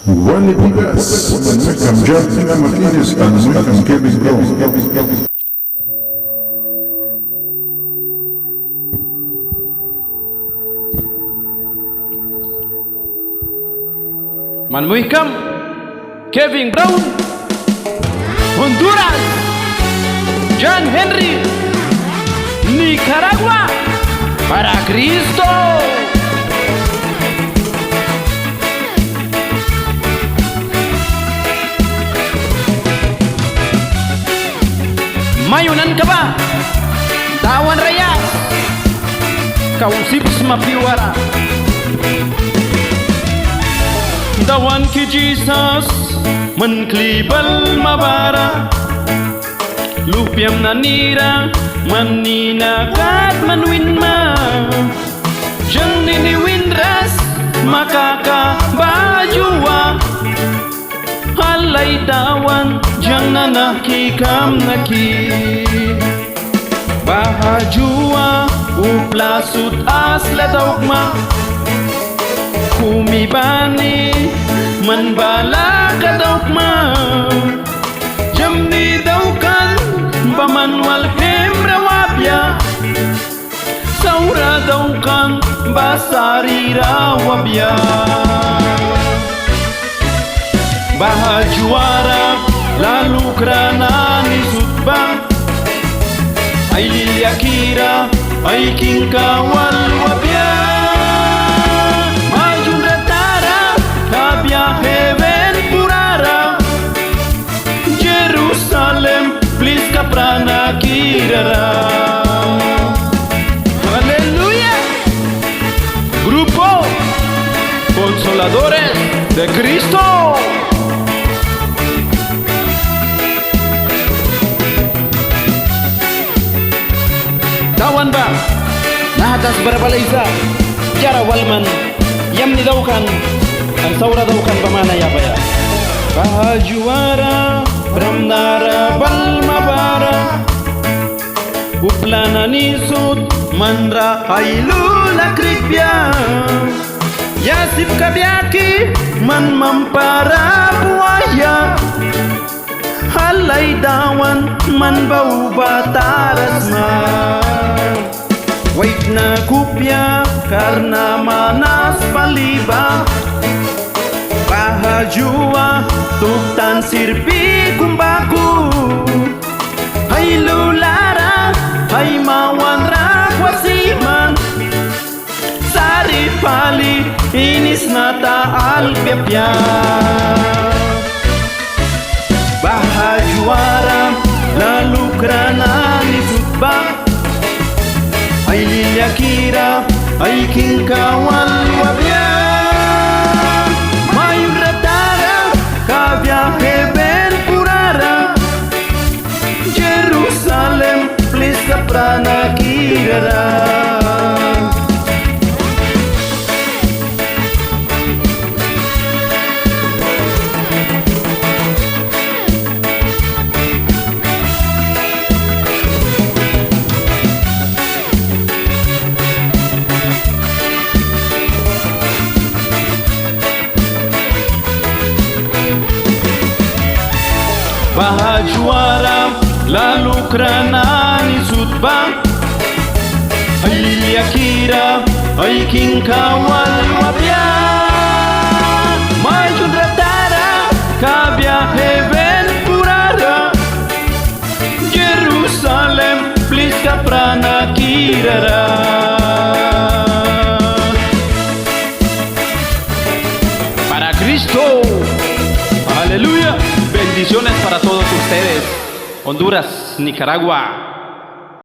Wali Bigas, Manwekam Jack na makinis ang Manwekam Kevin Brown. Manwekam Kevin Brown, Honduras, John Henry, Nicaragua, para Cristo. Mayunan ka ba? Tawan raya, kausips mapiwara. Dawan ki Jesus, menklibal mabara. Lupiam nanira, maninakat manwinma. Jang niniwindras, makaka bajua. Halay dawan, jang nanakikam naki. Bahajua, uplasut asla daukma. Kumibani, manbala ka daukma. Jamni daukan, bamanwal kemra wabya. Saura daukan, basarira wabya. Bahajuara, lalu kerana ni sutbang. Ay liliakira, ay kingkawal wabya. Heaven purara, Jerusalem, please kaprana kirara. Aleluya. Grupo Consoladores de Cristo. Tawan ba? Nahatas barabalaiza, Jara Walman, Yam nidaukan. Ang saura daw kan pamana ya baya. Bahajuara, Bramnara, Balmabara, Uplana nisut, Mandra, Hailula kripya. Yasip kabyaki, man mampara buaya. Halay dawan, man bau bataras ma. Wait na kupya, karena manas paliba. Bahajua, tuktan sirpi kumbaku. Hai lulara, hai mawan rakwasiman. Sari pali, inis nata alpepya. Bahajuara, lalu kerana nisutba. Hai liliakira, hai kingkawal wabya. Heaven purara, Jerusalem, please kaprana kirara. Bahajuara, lalu kerana nisutba. Ay liliakira, ay kingkawal wabya. Majun ratara, kabya heaven purara. Jerusalem, please kaprana kirara. Para Cristo. Aleluya. Bendiciones para todos ustedes. Honduras, Nicaragua.